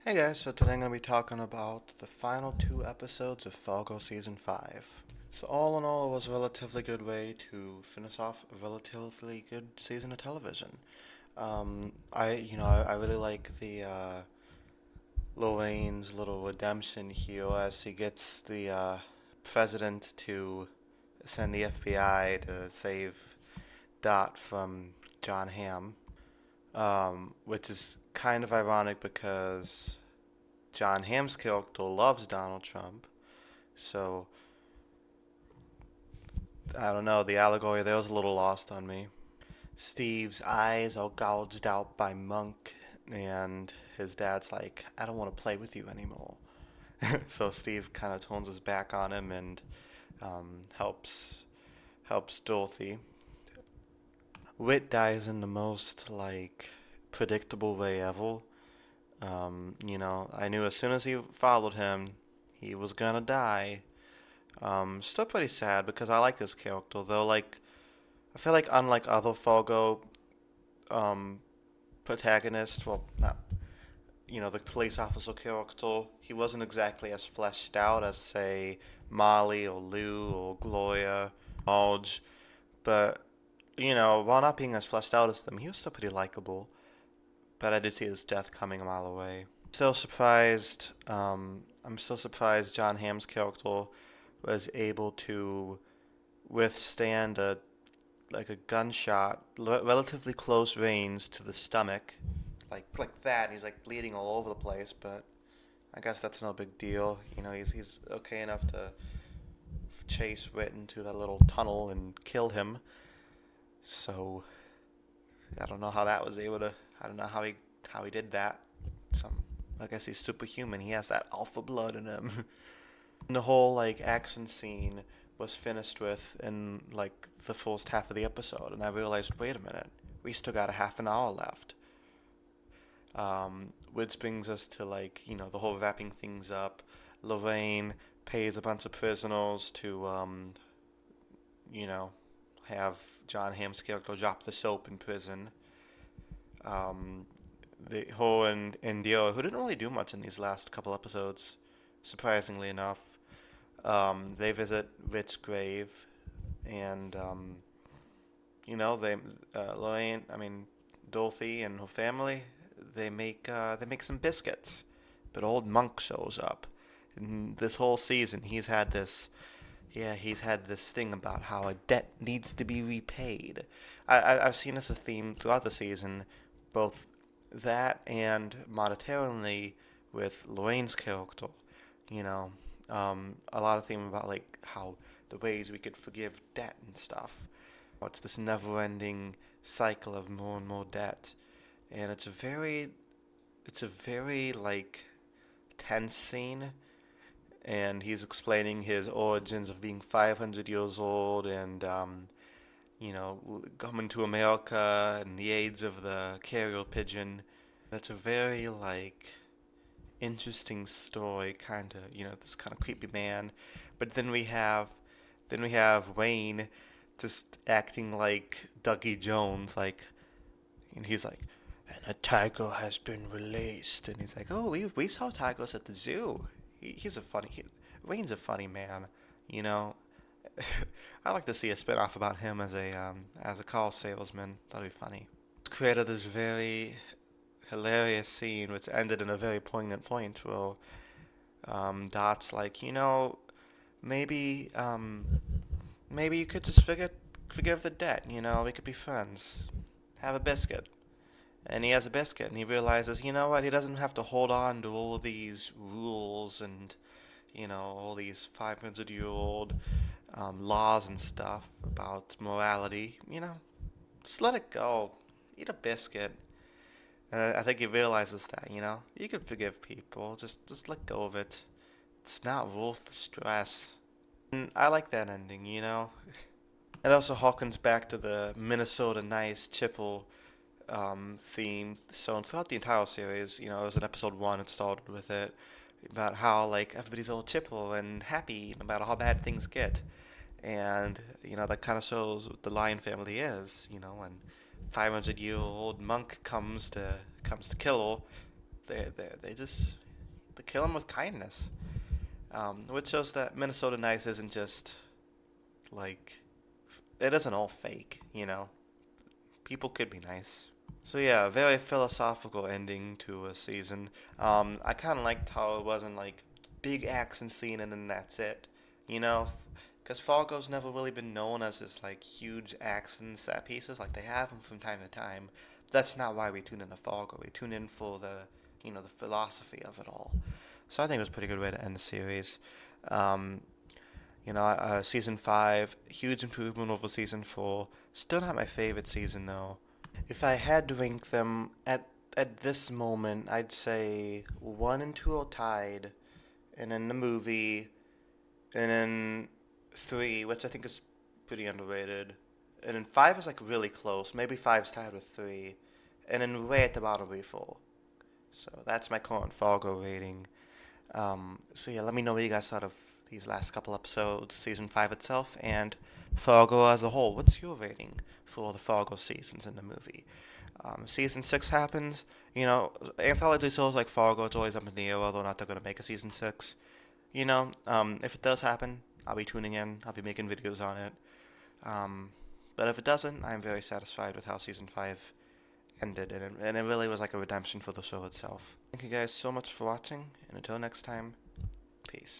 Hey guys, so today I'm going to be talking about the final two episodes of Fargo Season 5. So all in all, it was a relatively good way to finish off a relatively good season of television. I really like the Lorraine's little redemption here as he gets the president to send the FBI to save Dot from John Hamm, which is kind of ironic because John Hamm's character loves Donald Trump. So I don't know. The allegory there was a little lost on me. Steve's eyes are gouged out by Monk, and his dad's like, "I don't want to play with you anymore." So Steve kind of turns his back on him and helps Dorothy. Wit dies in the most predictable way ever. I knew as soon as he followed him, he was gonna die. Still pretty sad because I like this character though. I feel like unlike other Fargo um, protagonists, well, not the police officer character, he wasn't exactly as fleshed out as say Molly or Lou or Gloria, Marge, but while not being as fleshed out as them, he was still pretty likable. But I did see his death coming a mile away. Still surprised. I'm still surprised John Hamm's character was able to withstand a gunshot, relatively close range to the stomach, like that. And he's like bleeding all over the place, but I guess that's no big deal. He's okay enough to chase Wit into that little tunnel and kill him. So I don't know how that was able to. I don't know how he did that. Some I guess he's superhuman. He has that alpha blood in him. And the whole action scene was finished with in the first half of the episode, and I realized, wait a minute, we still got a half an hour left. Which brings us to the whole wrapping things up. Lorraine pays a bunch of prisoners to you know have John Hamm's character drop the soap in prison. Um, her and Dio, who didn't really do much in these last couple episodes, surprisingly enough, they visit Rick's grave, and they Lorraine, I mean Dorothy and her family, they make some biscuits, but old Monk shows up. And this whole season, he's had this thing about how a debt needs to be repaid. I've seen this a theme throughout the season, both that and monetarily with Lorraine's character. You know, a lot of theme about how the ways we could forgive debt and stuff. It's this never-ending cycle of more and more debt, and it's a very tense scene, and he's explaining his origins of being 500 years old and coming to America and the AIDS of the carrier pigeon. It's a very interesting story, kind of this kind of creepy man. But then we have Wayne just acting like Dougie Jones, and he's like, and a tiger has been released, and he's like, oh, we saw tigers at the zoo. Wayne's a funny man, you know. I'd like to see a spin-off about him as a car salesman. That'd be funny. It's created this very hilarious scene, which ended in a very poignant point where Dot's like, maybe maybe you could just forgive the debt. We could be friends. Have a biscuit. And he has a biscuit, and he realizes, you know what? He doesn't have to hold on to all these rules and all these 500-year-old laws and stuff about morality. Just let it go. Eat a biscuit. And I think he realizes that, you can forgive people. Just let go of it. It's not worth the stress. And I like that ending. It also harkens back to the Minnesota Nice Chipple theme. So throughout the entire series, it was in episode 1, it started with it, about how everybody's all chipple and happy no matter how bad things get. And that kind of shows what the Lion family is. When 500-year-old Monk comes to kill her, they kill him with kindness, which shows that Minnesota Nice isn't just like it isn't all fake. People could be nice. So yeah, very philosophical ending to a season. I kind of liked how it wasn't like big action scene and then that's it. You know, because Fargo's never really been known as this like huge action set pieces. Like they have them from time to time. But that's not why we tune into Fargo. We tune in for the philosophy of it all. So I think it was a pretty good way to end the series. Um, Season 5, huge improvement over Season 4. Still not my favorite season, though. If I had to rank them at this moment, I'd say 1 and 2 are tied, and then the movie, and then 3, which I think is pretty underrated, and then 5 is like really close. Maybe five's tied with 3, and then way at the bottom will be 4. So that's my current Fargo rating. So yeah, let me know what you guys thought of these last couple episodes, season 5 itself, and Fargo as a whole. What's your rating for the Fargo seasons in the movie? Season 6 happens, anthology shows like Fargo, it's always up in the air whether or not they're going to make a season 6. If it does happen, I'll be tuning in, I'll be making videos on it. But if it doesn't, I'm very satisfied with how season 5 ended, and it really was like a redemption for the show itself. Thank you guys so much for watching, and until next time, peace.